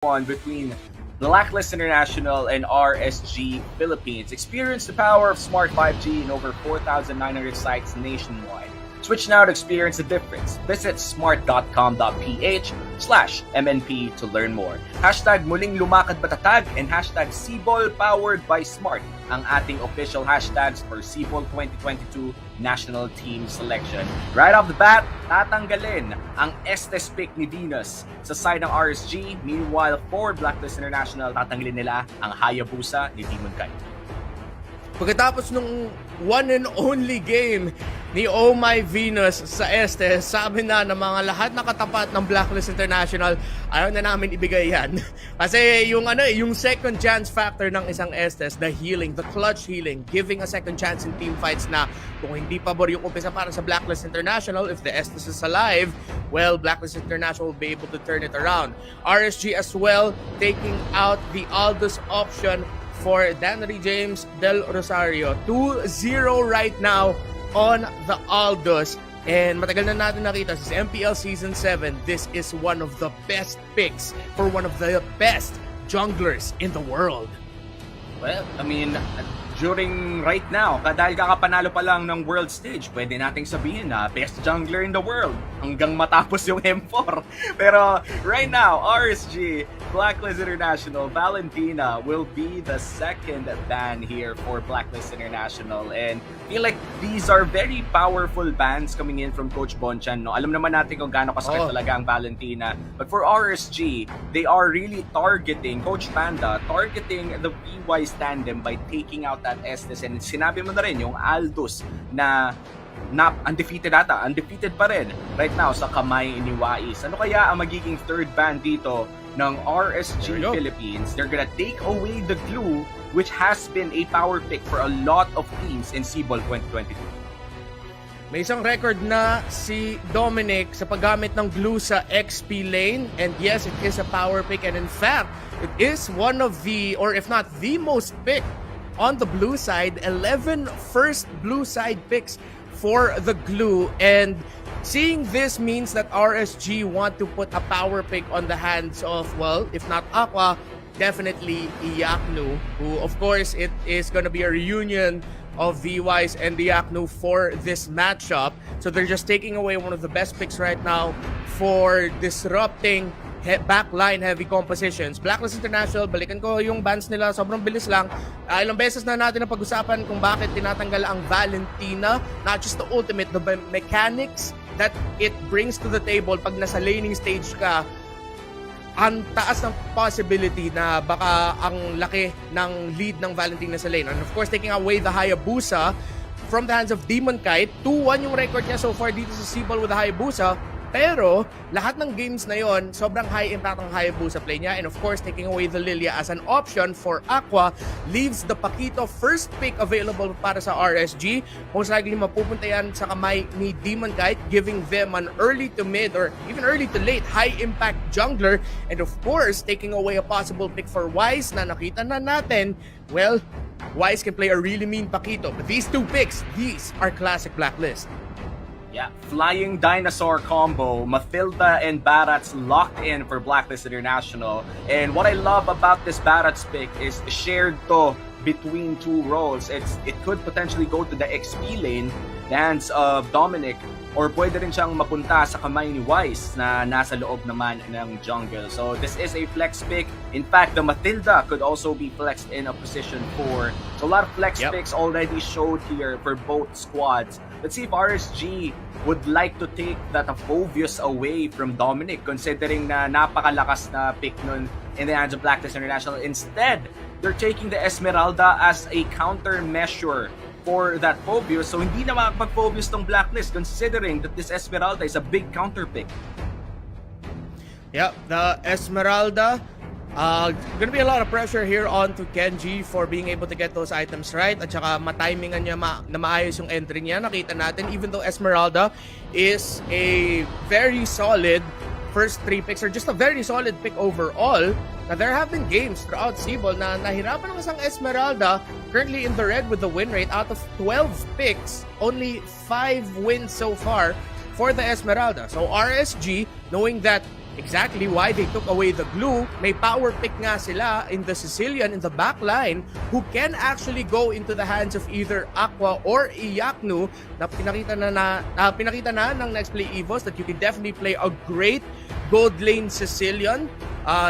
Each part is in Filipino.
one between Blacklist International and RSG Philippines. Experience the power of smart 5G in over 4,900 sites nationwide. Switch now to experience the difference. Visit smart.com.ph/MNP to learn more. Hashtag muling lumakad batatag and hashtag Sibol powered by Smart ang ating official hashtags for Sibol 2022 National Team Selection. Right off the bat, tatanggalin ang Estes pick ni Venus sa side ng RSG. Meanwhile, for Blacklist International, tatanggalin nila ang Hayabusa ni Demon Kai. Pagkatapos nung one and only game ni Oh My Venus sa Estes, sabi na ng mga lahat na katapat ng Blacklist International, ayaw na namin ibigay yan. Kasi yung second chance factor ng isang Estes, the healing, the clutch healing, giving a second chance in team fights na kung hindi pabor yung umpisa para sa Blacklist International, if the Estes is alive, well, Blacklist International will be able to turn it around. RSG as well, taking out the Aldous option for Danry James Del Rosario. 2-0 right now on the Aldous. And matagal na natin nakita sa MPL Season 7, this is one of the best picks for one of the best junglers in the world. Well, I mean, during right now, dahil kakapanalo pa lang ng world stage, pwede nating sabihin na best jungler in the world hanggang matapos yung M4. Pero right now, RSG, Blacklist International, Valentina will be the second ban here for Blacklist International. And I feel like these are very powerful bans coming in from Coach Bonchan. No? Alam naman natin kung gaano kasakit talaga ang Valentina. But for RSG, they are really targeting, Coach Panda, targeting the PY's tandem by taking out that Estes. And sinabi mo na rin yung Aldous na undefeated pa rin right now sa kamay ni Wais. Ano kaya ang magiging third ban dito ng RSG Philippines? They're gonna take away the glue, which has been a power pick for a lot of teams in Sibol 2022. May isang record na si Dominic sa paggamit ng glue sa XP lane, and yes, it is a power pick, and in fact, it is one of the, or if not the most picked on the blue side. 11 first blue side picks for the glue, and seeing this means that RSG want to put a power pick on the hands of, well, if not Aqua, definitely Iyaknu, who of course it is gonna be a reunion of VYs and Iyaknu for this matchup. So they're just taking away one of the best picks right now for disrupting backline heavy compositions. Blacklist International, balikan ko yung bans nila, sobrang bilis lang. Ilang beses na natin na pag-usapan kung bakit tinatanggal ang Valentina, not just the ultimate, the mechanics that it brings to the table pag nasa laning stage ka. Ang taas ng possibility na baka ang laki ng lead ng Valentina sa lane. And of course, taking away the Hayabusa from the hands of Demon Kite. 2-1 yung record niya so far dito sa Sibol with the Hayabusa. Pero, lahat ng games na yon, sobrang high impact ang Hayabusa play niya. And of course, taking away the Lilia as an option for Aqua leaves the Paquito first pick available para sa RSG. Most likely mapupunta yan sa kamay ni Demon Kite, giving them an early to mid or even early to late high impact jungler. And of course, taking away a possible pick for Wise na nakita na natin. Well, Wise can play a really mean Paquito. But these two picks, these are classic Blacklist. Yeah, Flying Dinosaur combo, Mathilda and Barats locked in for Blacklist International. And what I love about this Barats pick is shared to between two roles. It could potentially go to the XP lane, the hands of Dominic, or pwede rin siyang mapunta sa kamay ni Wise na nasa loob naman ng jungle. So this is a flex pick. In fact, the Mathilda could also be flexed in a position 4. So a lot of flex picks already showed here for both squads. Let's see if RSG would like to take that Phobius away from Dominic, considering na napakalakas na pick nun in the hands of Blacklist International. Instead, they're taking the Esmeralda as a countermeasure for that Phobius. So hindi na makapag-Phobius tong Blacklist, considering that this Esmeralda is a big counter pick. Yeah, the Esmeralda, gonna be a lot of pressure here on to Kenji for being able to get those items right, at saka matimingan niya na maayos yung entry niya. Nakita natin, even though Esmeralda is a very solid first 3 picks, or just a very solid pick overall, na there have been games throughout Sibol na nahirapan ng isang Esmeralda, currently in the red with the win rate. Out of 12 picks, only 5 wins so far for the Esmeralda. So RSG, knowing that exactly why they took away the glue. May power pick nga sila in the Sicilian in the back line who can actually go into the hands of either Aqua or Iyaknu na pinakita na ng Next Play Evos that you can definitely play a great gold lane Sicilian.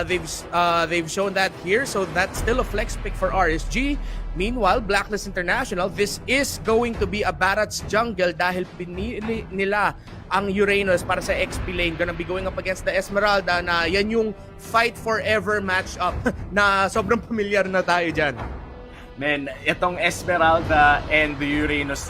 They've shown that here, so that's still a flex pick for RSG. Meanwhile, Blacklist International, this is going to be a Barats jungle dahil pinili nila ang Uranus para sa XP lane. Gonna be going up against the Esmeralda na yan yung fight forever matchup na sobrang familiar na tayo dyan. Men, itong Esmeralda and the Uranus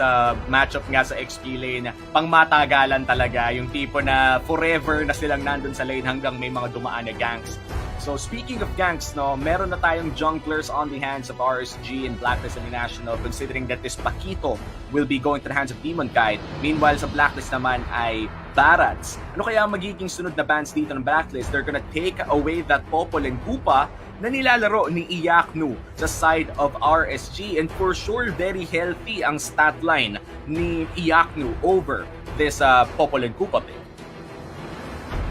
matchup nga sa XP lane, pangmatagalan talaga. Yung tipo na forever na silang nandun sa lane hanggang may mga dumaan na ganks. So speaking of ganks, no, meron na tayong junglers on the hands of RSG and Blacklist International considering that this Paquito will be going to the hands of Demon Kite. Meanwhile, sa Blacklist naman ay Barats. Ano kaya magiging sunod na bans dito ng Blacklist? They're gonna take away that Popol and Koopa na nilalaro ni Iyaknu sa side of RSG, and for sure very healthy ang stat line ni Iyaknu over this Popol and Koopa pick.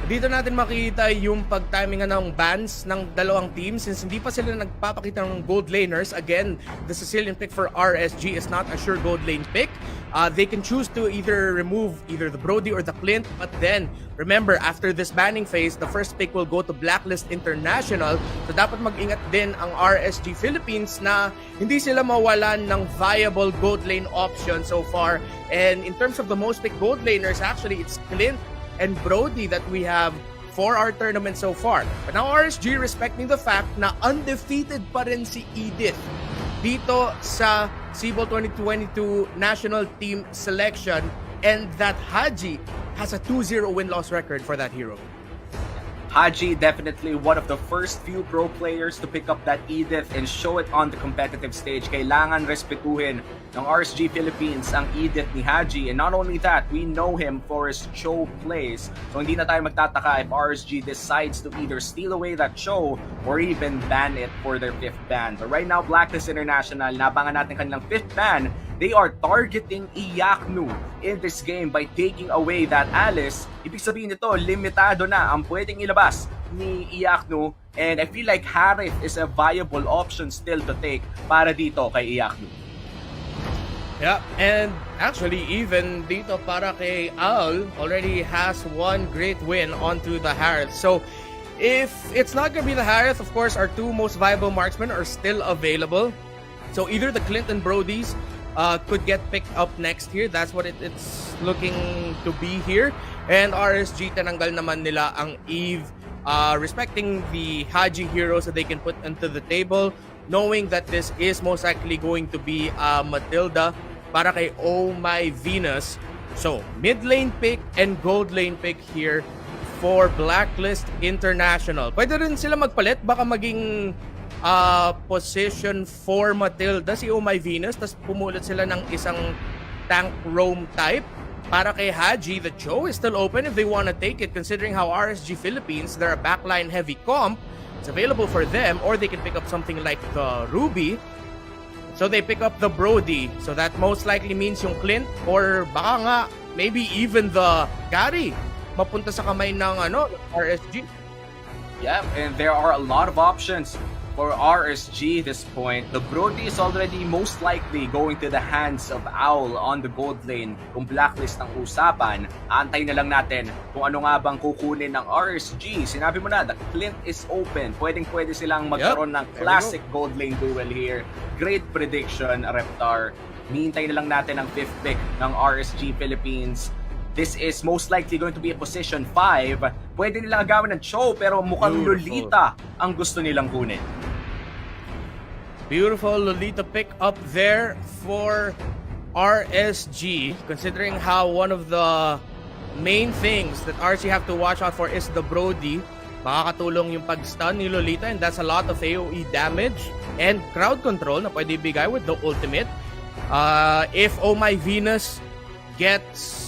Dito natin makita yung pag-timingan ng bans ng dalawang teams since hindi pa sila nagpapakita ng gold laners. Again, the Sicilian pick for RSG is not a sure gold lane pick. They can choose to either remove either the Brody or the Clint, but then remember, after this banning phase, the first pick will go to Blacklist International. So dapat mag-ingat din ang RSG Philippines na hindi sila mawalan ng viable gold lane option so far. And in terms of the most picked gold laners, actually it's Clint and Brody that we have for our tournament so far. But now RSG, respecting the fact na undefeated pa rin si Edith dito sa CBOL 2022 National Team Selection, and that Haji has a 2-0 win-loss record for that hero. Haji, definitely one of the first few pro players to pick up that Edith and show it on the competitive stage. Kailangan respetuhin ng RSG Philippines ang Edith ni Haji. And not only that, we know him for his show plays. So hindi na tayo magtataka if RSG decides to either steal away that show or even ban it for their 5th ban. But right now, Blacklist International, nabangan natin kanilang 5th ban. They are targeting Iyaknu in this game by taking away that Alice. Ibig sabihin nito, limitado na ang pwedeng ilabas ni Iyaknu, and I feel like Harith is a viable option still to take para dito kay Iyaknu. Yeah, and actually even dito para kay Al already has one great win onto the Harith. So if it's not gonna be the Harith, of course our two most viable marksmen are still available. So either the Clint and Brodies could get picked up next here. That's what it's looking to be here. And RSG, tananggal naman nila ang Eve, respecting the Haji heroes that they can put into the table, knowing that this is most likely going to be Matilda para kay Oh My Venus. So, mid lane pick and gold lane pick here for Blacklist International. Pwede rin sila magpalit, baka maging position for Matilda si Oh My Venus, tapos pumulit sila ng isang tank roam type para kay Haji. The show is still open if they want to take it, considering how RSG Philippines, they're a backline heavy comp. It's available for them, or they can pick up something like the Ruby. So they pick up the Brody, so that most likely means yung Clint, or baka nga maybe even the Gary mapunta sa kamay ng RSG. Yeah, and there are a lot of options for RSG this point. The Brody is already most likely going to the hands of Owl on the gold lane. Kung Blacklist ang usapan, antay na lang natin kung ano nga bang kukunin ng RSG. Sinabi mo na, the Clint is open. Pwede silang magkaroon ng classic gold lane duel here. Great prediction, Reptar. Hihintay na lang natin ang 5th pick ng RSG Philippines. This is most likely going to be a position 5. Pwede nilang agawin ng show, pero mukhang Lolita ang gusto nilang kunin. Beautiful Lolita pick up there for RSG, considering how one of the main things that RSG have to watch out for is the Brody. Makakatulong yung pag-stun ni Lolita, and that's a lot of AoE damage and crowd control na pwede ibigay with the ultimate. If Oh My Venus gets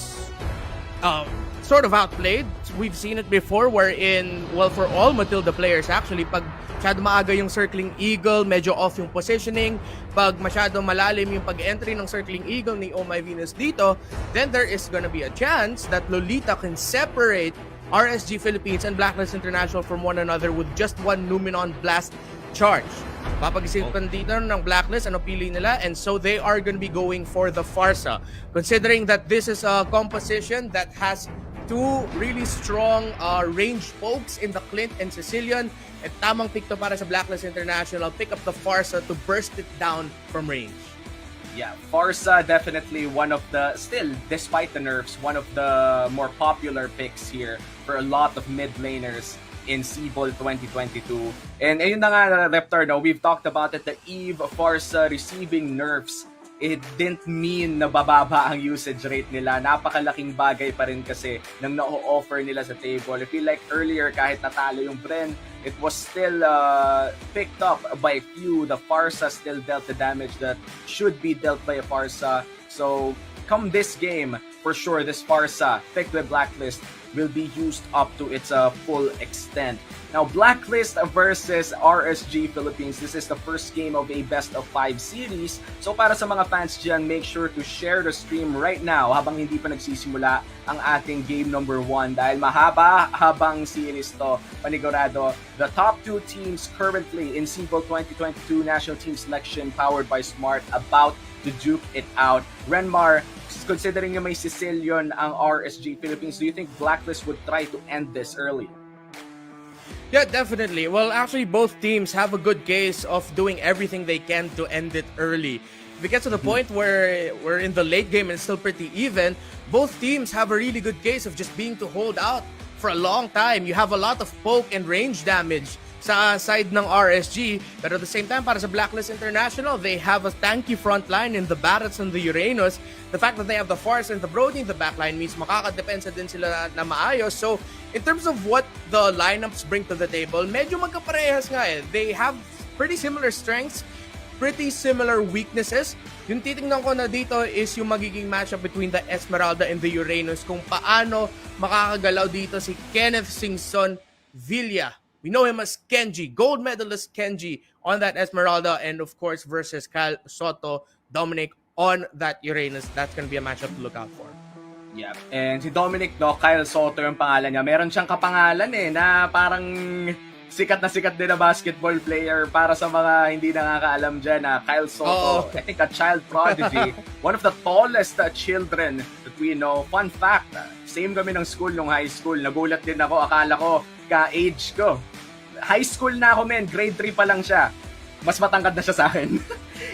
sort of outplayed, we've seen it before wherein, well, for all Matilda players actually, pag masyado maaga yung circling eagle, medyo off yung positioning, pag masyado malalim yung pag-entry ng circling eagle ni Oh My Venus dito, then there is gonna be a chance that Lolita can separate RSG Philippines and Blacklist International from one another with just one Numenon Blast charge. Papag-isipan dito ng Blacklist, ano pili nila, and so they are going to be going for the Farsa. Considering that this is a composition that has two really strong range pokes in the Clint and Sicilian, at tamang pick to para sa Blacklist International, pick up the Farsa to burst it down from range. Yeah, Farsa definitely one of the, still, despite the nerfs, one of the more popular picks here for a lot of mid laners in CBOL 2022. And ayun na nga, Reptar, no, we've talked about it, the eve of Farsa receiving nerfs, it didn't mean na bababa ang usage rate nila. Napakalaking bagay pa rin kasi nang na-offer nila sa table. I feel like earlier, kahit natalo yung Bren, it was still picked up by a few. The Farsa still dealt the damage that should be dealt by a Farsa. So, come this game, for sure, this Farsa, picked with Blacklist, will be used up to its full extent. Now, Blacklist versus RSG Philippines. This is the first game of a best-of-5 series. So, para sa mga fans dyan, make sure to share the stream right now habang hindi pa nagsisimula ang ating game number 1. Dahil mahaba-habang series to, panigurado. The top 2 teams currently in CBOL 2022 National Team Selection powered by Smart about to duke it out. Renmar, considering yung may Sicilian ang RSG Philippines, do you think Blacklist would try to end this early? Yeah, definitely. Well, actually, both teams have a good case of doing everything they can to end it early. If it gets to the point where we're in the late game and it's still pretty even, both teams have a really good case of just being to hold out for a long time. You have a lot of poke and range damage sa side ng RSG, but at the same time, para sa Blacklist International, they have a tanky front line in the Barretts and the Uranus. The fact that they have the Farsa and the Brody in the backline means makakadepensa din sila na maayos. So, in terms of what the lineups bring to the table, medyo magkaparehas nga eh. They have pretty similar strengths, pretty similar weaknesses. Yung titingnan ko na dito is yung magiging matchup between the Esmeralda and the Uranus, kung paano makakagalaw dito si Kenneth Singson Villa. We know him as Kenji, gold medalist Kenji on that Esmeralda, and of course versus Kyle Soto, Dominic on that Uranus. That's gonna be a matchup to look out for. Yeah, and si Dominic, no, Kyle Soto yung pangalan niya. Meron siyang kapangalan na parang sikat din na basketball player. Para sa mga hindi nakakaalam dyan, Kyle Soto, I think a child prodigy, one of the tallest children that we know. Fun fact, same kami ng school nung high school. Nagulat din ako, akala ko ka-age ko. High school na ako, men. Grade 3 pa lang siya. Mas matangkad na siya sa akin.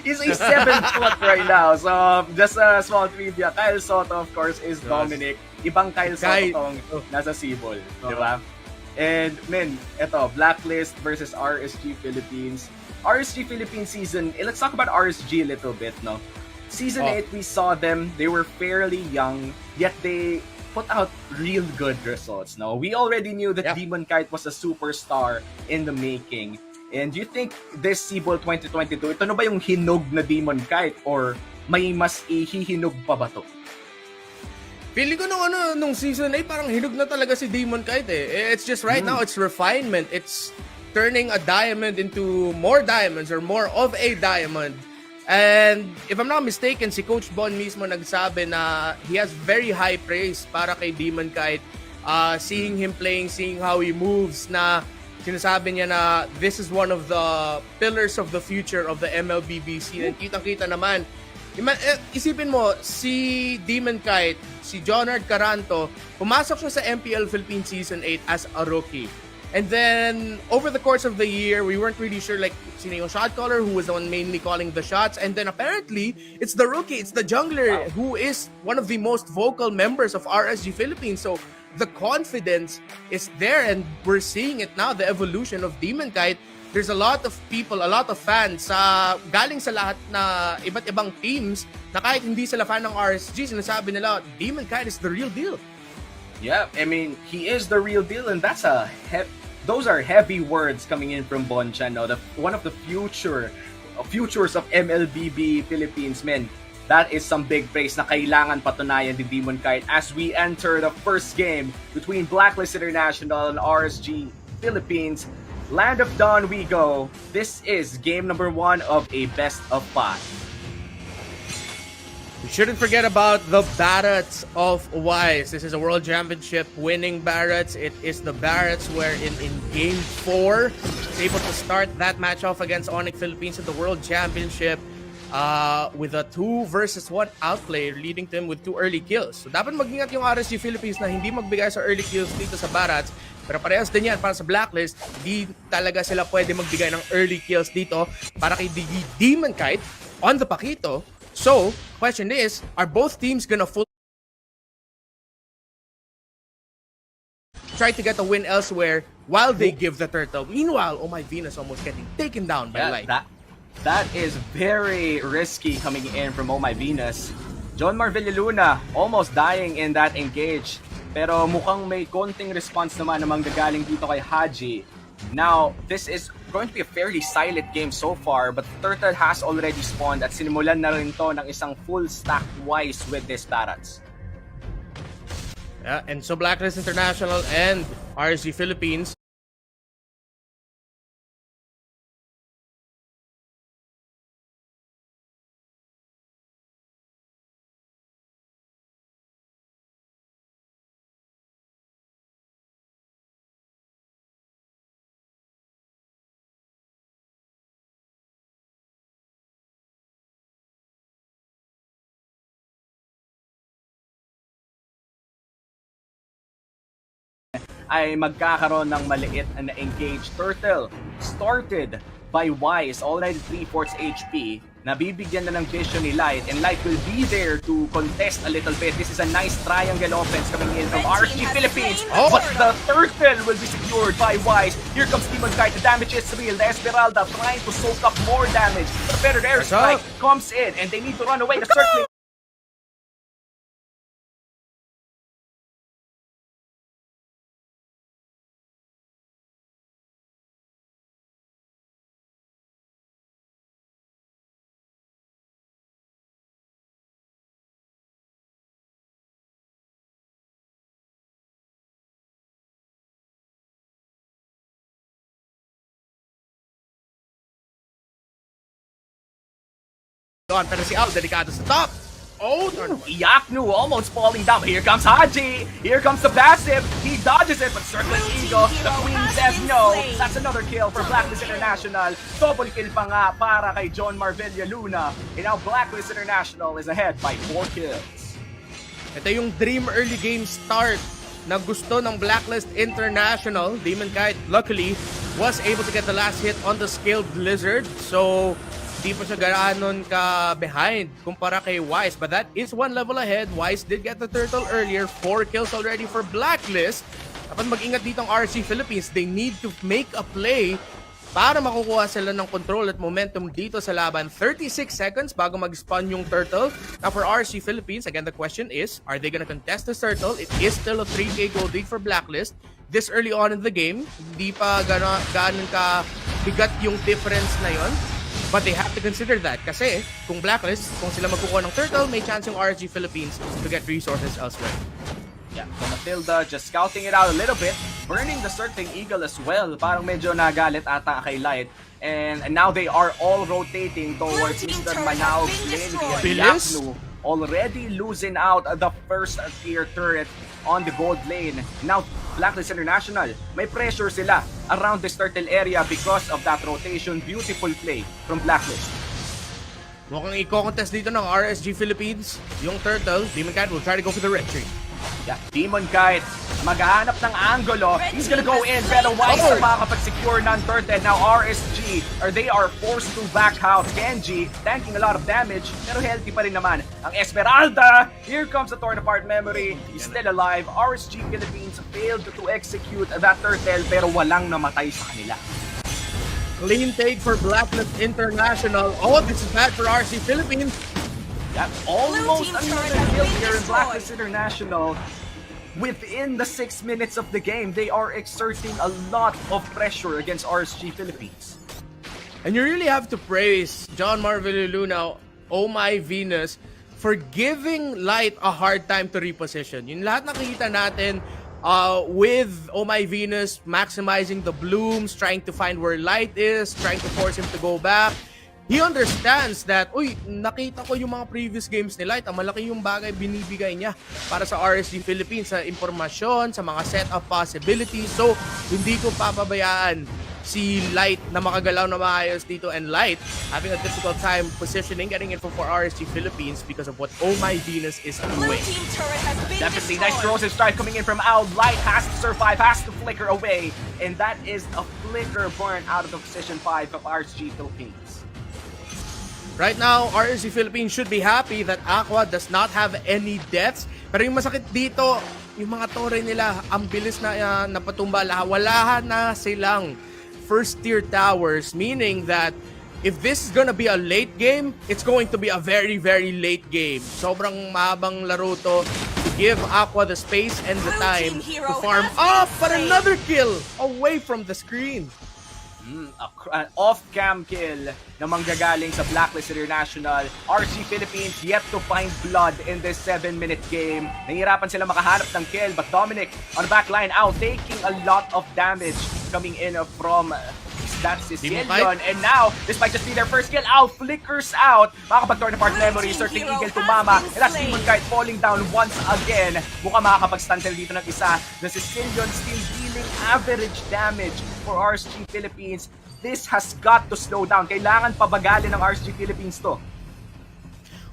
He's a 7 foot right now. So, just a small trivia. Kyle Soto, of course, is Dominic. Ibang Kyle Soto tong nasa CBOL. Di ba? And, men, eto, Blacklist versus RSG Philippines. RSG Philippines season, let's talk about RSG a little bit, no? Season 8, we saw them. They were fairly young, yet they put out real good results. No, we already knew that Demon Kite was a superstar in the making. And do you think this CBOL 2022, ito na ba yung hinog na Demon Kite or may mas ihihinog pa ba to? Feeling ko nung season 8 parang hinog na talaga si Demon Kite eh. It's just right now, it's refinement. It's turning a diamond into more diamonds or more of a diamond. And if I'm not mistaken, si Coach Bon mismo nagsabi na he has very high praise para kay Demon Kite. Seeing him playing, seeing how he moves, na sinasabi niya na this is one of the pillars of the future of the MLBB scene. And kitang-kita naman, isipin mo, si Demon Kite, si Jonard Caranto, pumasok siya sa MPL Philippines Season 8 as a rookie. And then, over the course of the year, we weren't really sure, like, sino yung shot caller, who was the one mainly calling the shots. And then, apparently, it's the rookie, it's the jungler, who is one of the most vocal members of RSG Philippines. So, the confidence is there, and we're seeing it now, the evolution of Demon Kite. There's a lot of people, a lot of fans, galing sa lahat na iba't ibang teams, na kahit hindi sila fan ng RSG, sinasabi nila, Demon Kite is the real deal. Yeah, I mean, he is the real deal, and that's those are heavy words coming in from Bonchan, no? One of the futures of MLBB Philippines, men. That is some big praise na kailangan patunayan ni Demon Kite as we enter the first game between Blacklist International and RSG Philippines. Land of Dawn we go. This is game number 1 of a best of 5. We shouldn't forget about the Barretts of Wise. This is a World Championship winning Barretts. It is the Barretts wherein in Game 4, was able to start that match off against Onyx Philippines in the World Championship with a 2 versus 1 outplay, leading them with 2 early kills. So dapat mag-ingat yung RSG Philippines na hindi magbigay sa early kills dito sa Barretts. Pero parehas din yan para sa Blacklist. Di talaga sila pwede magbigay ng early kills dito para kay Demon Kite on the Pakito. So, question is, are both teams gonna try to get a win elsewhere while they give the turtle? Meanwhile, Oh My Venus almost getting taken down by Light. That is very risky coming in from Oh My Venus. John Marvilleluna almost dying in that engage. Pero mukhang may konting response naman na manggagaling dito kay Haji. Now, this is going to be a fairly silent game so far, but Turtle has already spawned at sinimulan na rin to ng isang full stack Wise with this Barretts. Yeah, and so Blacklist International and RSG Philippines ay magkakaroon ng maliit na engage. Turtle started by Wise, already 3/4 HP. Nabibigyan na ng vision ni Light, and Light will be there to contest a little bit. This is a nice triangle offense coming in from RSG Philippines, but the Turtle will be secured by Wise. Here comes Demon Kite, the damage is real. The Esmeralda trying to soak up more damage. The better airstrike comes in, and they need to run away. The circling on, pero si Al delikado sa top. Oh, Yaknu almost falling down. Here comes Haji. Here comes the passive. He dodges it, but Circling Eagle. The Queen says no. That's another kill for Blacklist International. Double kill pa nga para kay John Marvilleluna. And now Blacklist International is ahead by 4 kills. Ito yung dream early game start na gusto ng Blacklist International. Demon Kite, luckily, was able to get the last hit on the Scaled Lizard. So, di pa siya ganoon ka behind kumpara kay Wise. But that is 1 level ahead. Wise did get the turtle earlier. 4 kills already for Blacklist. Dapat mag-ingat dito ang RSG Philippines. They need to make a play para makukuha sila ng control at momentum dito sa laban. 36 seconds bago mag-spawn yung turtle. Now for RSG Philippines, again the question is, are they gonna contest the turtle? It is still a 3K gold lead for Blacklist. This early on in the game, hindi pa gano'n ka bigat yung difference na yon. But they have to consider that kasi kung Blacklist, kung sila magkukuha ng turtle, may chance yung RSG Philippines to get resources elsewhere. Yeah, so Matilda just scouting it out a little bit, burning the Circling Eagle as well. Parang medyo nagalit ata kay Light. And now they are all rotating towards Mr. Manao's lane. Yaknu already losing out the first tier turret on the gold lane. Now, Blacklist International, may pressure sila around this turtle area because of that rotation. Beautiful play from Blacklist. Mukhang i-contest dito ng RSG Philippines. Yung turtle, Demon Kite will try to go for the red tree. Yeah, Demon Kite, maghahanap ng angulo. He's gonna go in, pero Wise na makakapag-secure ng turtle. Now RSG, or they are forced to back out. Genji, tanking a lot of damage, pero healthy pa rin naman. Ang Esmeralda, here comes the torn apart memory. He's still alive. RSG Philippines failed to execute that turtle, pero walang namatay sa kanila. Clean take for Blacklist International. Oh, this is bad for RSG Philippines. That almost another kill here in Blacklist International. Within the 6 minutes of the game, they are exerting a lot of pressure against RSG Philippines. And you really have to praise John Marvilleluna, Oh My Venus, for giving Light a hard time to reposition. Yung lahat nakikita natin with Oh My Venus maximizing the blooms, trying to find where Light is, trying to force him to go back. he understands that, nakita ko yung mga previous games ni Light, ang malaki yung bagay binibigay niya para sa RSG Philippines, sa impormasyon, sa mga setup possibilities. So, hindi ko papabayaan si Light na makagalaw na maayos dito, and Light having a difficult time positioning, getting info for RSG Philippines because of what Oh My Venus is doing. Definitely nice corrosive strike coming in from Out. Light has to survive, has to flicker away, and that is a flicker born out of the position 5 of RSG Philippines. Right now, RSG Philippines should be happy that Aqua does not have any deaths. Pero yung masakit dito, yung mga tore nila, ang bilis na napatumba. Wala na silang first tier towers, meaning that if this is gonna be a late game, it's going to be a very, very late game. Sobrang mahabang laro to give Aqua the space and the time to farm up, but another kill away from the screen. An off-cam kill na manggagaling sa Blacklist International. RSG Philippines yet to find blood in this 7-minute game. Nahihirapan sila makahanap ng kill, but Dominic on the back line Out taking a lot of damage coming in from that Sicilian. And now, this might just be their first kill. Out flickers out. Makakapag-torn apart memory. Circling Eagle tumama. And that's Demon Kite falling down once again. Mukhang makakapag-stun dito ng isa. The Sicilian still dealing average damage for RSG Philippines. This has got to slow down. Kailangan pabagalin ng RSG Philippines to.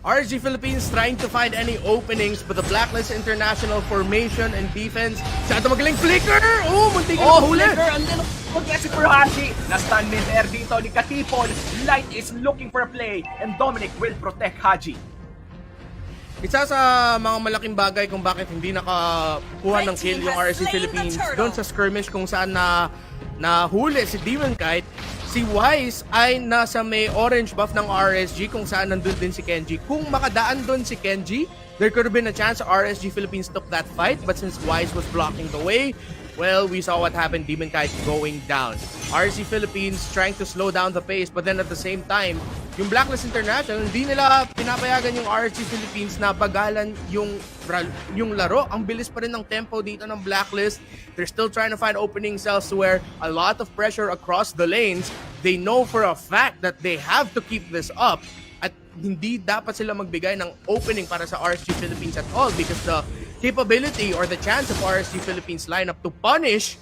RSG Philippines trying to find any openings, but the Blacklist International formation and defense. Shadow magaling flicker! Muntik na mahuli! Flicker! A little aggressive for Haji. Na-stun mid-air dito ni Katipon. Light is looking for a play, and Dominic will protect Haji. Isa sa mga malaking bagay kung bakit hindi nakakuha ng kill yung RSG Philippines doon sa skirmish kung saan nahuli si Demon Kite, si Wise ay nasa may orange buff ng RSG kung saan nandun din si Kenji. Kung makadaan doon si Kenji, there could have been a chance RSG Philippines took that fight, but since Wise was blocking the way, well, we saw what happened, Demon Kite going down. RSG Philippines trying to slow down the pace, but then at the same time, yung Blacklist International, hindi nila pinapayagan yung RSG Philippines na bagalan yung laro. Ang bilis pa rin ng tempo dito ng Blacklist. They're still trying to find openings elsewhere. A lot of pressure across the lanes. They know for a fact that they have to keep this up. At hindi dapat sila magbigay ng opening para sa RSG Philippines at all because the capability or the chance of RSG Philippines lineup to punish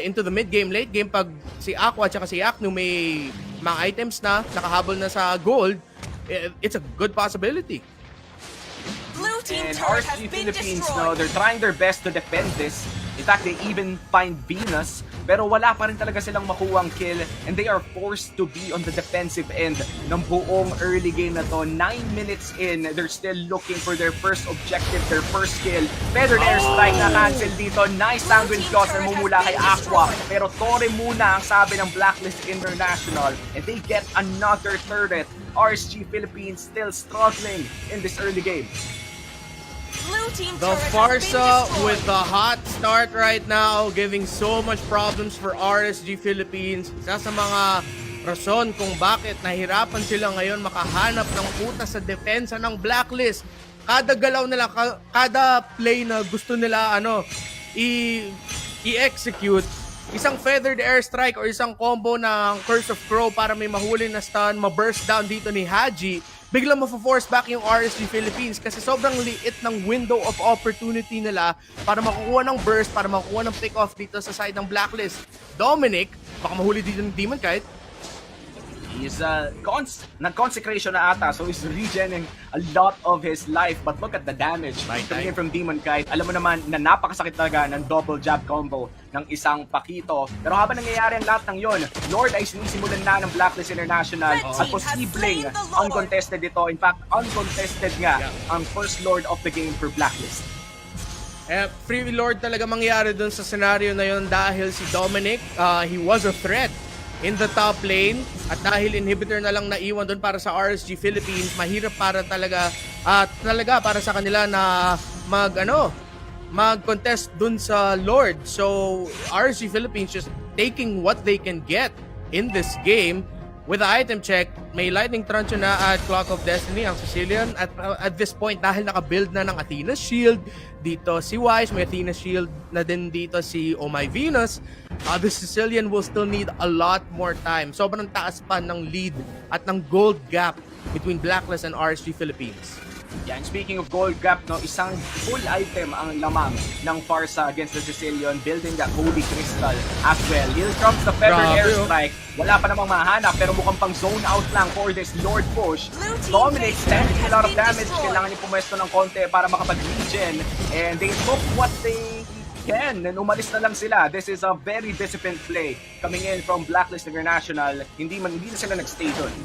into the mid-game, late game pag si Aqua at si Aknu may mga items na nakahabol na sa gold, it's a good possibility. And RSG Philippines, no, they're trying their best to defend this. In fact, they even find Venus, pero wala pa rin talaga silang makuwang kill, and they are forced to be on the defensive end ng buong early game na to. 9 minutes in, they're still looking for their first objective, their first kill. Feathered airstrike na cancel dito. Nice sanguine claws na mumula kay Aqua, pero Torre muna ang sabi ng Blacklist International, and they get another turret. RSG Philippines still struggling in this early game. The Farsa with the hot start right now, giving so much problems for RSG Philippines. Isa sa mga rason kung bakit nahirapan sila ngayon makahanap ng puta sa depensa ng Blacklist. Kada galaw nila, kada play na gusto nila i-execute, isang feathered airstrike or isang combo ng Curse of Crow para may mahuli na stun, ma-burst down dito ni Haji, biglang ma-force back yung RSG Philippines kasi sobrang liit ng window of opportunity nila para makukuha ng burst, para makukuha ng pick-off dito sa side ng Blacklist. Dominic, baka mahuli dito ng Demon Kite. He's nag-consecration na ata, so he's regening a lot of his life. But look at the damage coming in from Demon Kite. Alam mo naman na napakasakit talaga ng double jab combo ng isang Pakito. Pero habang nangyayari ang lahat ng yon, Lord ay sinisimulan na ng Blacklist International at posibleng uncontested ito. In fact, uncontested nga ang first Lord of the game for Blacklist. Free Lord talaga mangyari dun sa scenario na yon dahil si Dominic, he was a threat in the top lane at dahil inhibitor na lang naiwan doon para sa RSG Philippines, mahirap para talaga para sa kanila na mag-contest doon sa Lord. So RSG Philippines just taking what they can get in this game. with the item check, may Lightning Truncheon na at Clock of Destiny ang Sicilian. At this point, dahil naka-build na ng Athena's Shield, dito si Wise, may Athena's Shield na din dito si Oh My Venus, the Sicilian will still need a lot more time. Sobrang taas pa ng lead at ng gold gap between Blacklist and RSG Philippines. Yan, speaking of gold gap, no, isang full item ang lamang ng Farsa against the Sicilian, building the Holy Crystal as well. Here comes the Feathered Airstrike. Wala pa namang mahanap, pero mukhang pang zone out lang for this Lord push. Dominic standing a lot of damage. Kailangan niya pumwesto ng konti para makapag-regen. And they took what they can. And umalis na lang sila. This is a very disciplined play coming in from Blacklist International. Hindi na sila nagstay doon.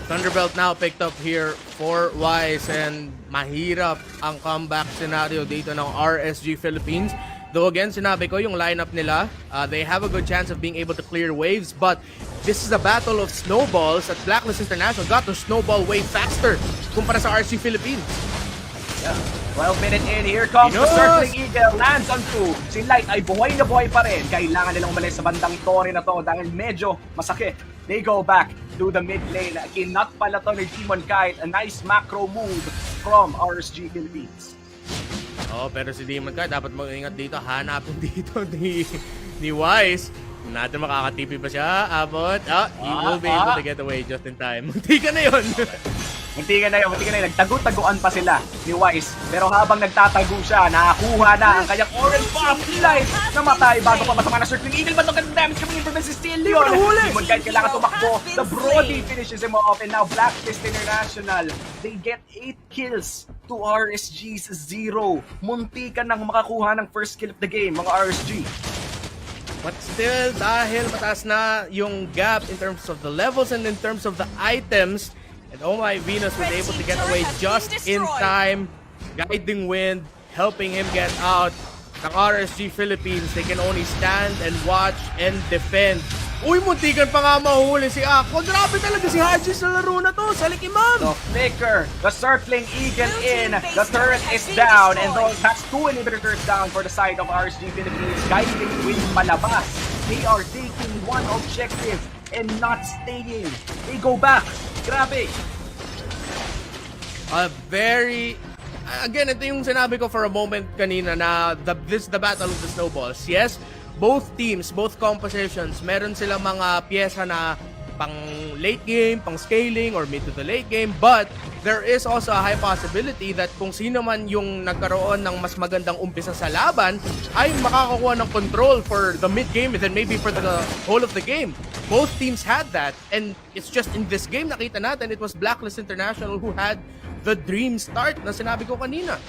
Thunderbelt now picked up here for Wise, and mahirap ang comeback scenario dito ng RSG Philippines. Though again, sinabi ko yung lineup nila, they have a good chance of being able to clear waves, but this is a battle of snowballs at Blacklist International got to snowball way faster kumpara sa RSG Philippines. Yeah. 12 minutes in, here comes the Circling Eagle, lands on 2. Si Light ay buhay na buhay pa rin. Kailangan nilang umalis sa bandang Torre na to dahil medyo masakit. They go back to the mid lane. Kinat pala to ni Demon Kite. A nice macro move from RSG Philippines. Pero si Demon Kite dapat mag-ingat dito. Hanapin dito ni Wise. Kung natin makakatipi pa siya, abot. He will be able to get away just in time. Munti ka na yun. Munti ka na yun. Nagtago-taguan pa sila ni Wise. Pero habang nagtatago siya, nakakuha na ang kanyang orange buff. Light namatay bago pa masama na Circling Eagle. Ba't ang damage coming in from Sicilian? Demon Kite kailangan tumakbo. The Brody finishes him off. And now Blacklist International, they get 8 kills to RSG's 0. Munti ka nang makakuha ng first kill of the game, mga RSG. But still, dahil mataas na yung gap in terms of the levels and in terms of the items, and Oh My Venus was able to get away just in time, guiding wind, helping him get out. Ng RSG Philippines, they can only stand and watch and defend. Uy, muntikan pa nga mahuli si Ako. Grabe talaga si Haji sa laro na to. Salik imam. The flicker, the Circling Eagle in, the turret is down, and that's 2 inhibitors down for the side of RSG Philippines. Guiding wind palabas. They are taking one objective and not staying. They go back. Grabe. Again, ito yung sinabi ko for a moment kanina na this is the battle of the snowballs. Yes, both teams, both compositions, meron silang mga pyesa na pang late game, pang scaling, or mid to the late game. But there is also a high possibility that kung sino man yung nagkaroon ng mas magandang umpisa sa laban ay makakakuha ng control for the mid game and then maybe for the whole of the game. Both teams had that, and it's just in this game nakita natin it was Blacklist International who had the dream start na sinabi ko kanina.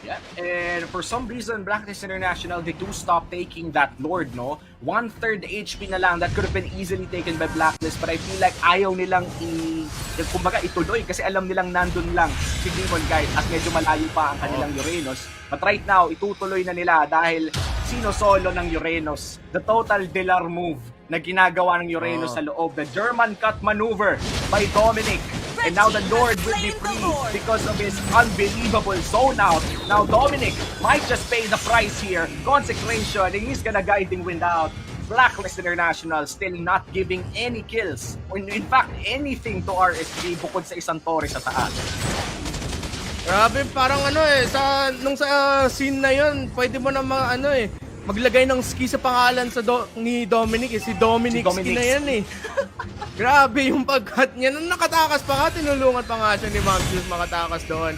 Yeah, and for some reason, Blacklist International, they do stop taking that Lord, no? 1/3 HP na lang, that could have been easily taken by Blacklist, but I feel like ayaw nilang kumbaga ituloy kasi alam nilang nandun lang si Demon Kite at medyo malayo pa ang kanilang Uranus. But right now, itutuloy na nila dahil sino-solo ng Uranus. The total Delar move na ginagawa ng Uranus sa loob. The German cut maneuver by Dominic. And now the Lord will be free because of his unbelievable zone out. Now Dominic might just pay the price here. Consecration, and he's gonna guiding wind out. Blacklist International still not giving any kills. Or in fact, anything to RSG bukod sa isang torre sa taas. Grabe, parang nung sa scene na yun, pwede mo na maglagay ng ski sa pangalan ni Dominic. Si Dominic ski na yan eh. Grabe yung pag-cut niya. Nung nakatakas pa nga, tinulungan pa nga siya ni Ma'am Jules makatakas doon.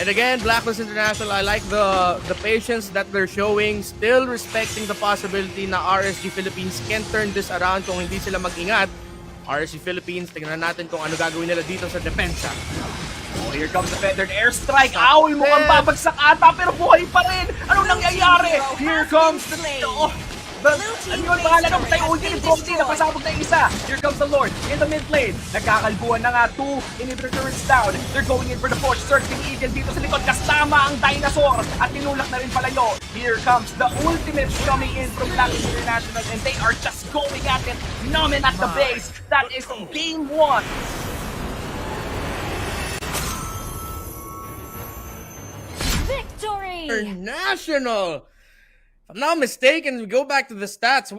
And again, Blacklist International, I like the patience that they're showing, still respecting the possibility na RSG Philippines can turn this around kung hindi sila mag-ingat. RSG Philippines, tingnan natin kung ano gagawin nila dito sa depensa. Oh, here comes the Feathered Airstrike. Owl mukhang babagsak ata pero buhay pa rin. Anong nangyayari? Here comes the... ano yung pangalan ng tayo ulti? Proxy na pasabog na isa. Here comes the Lord in the mid lane. Nagkakalbuhan na nga 2 inhibitor turrets down. They're going in for the push. Circling Eagle dito sa likod. Kasama ang dinosaur. At tinulak na rin palayo. Here comes the ultimates coming in from Blacklist International. And they are just going at it. Numbing at the base. That is game 1. Victory! International! If I'm not mistaken, we go back to the stats.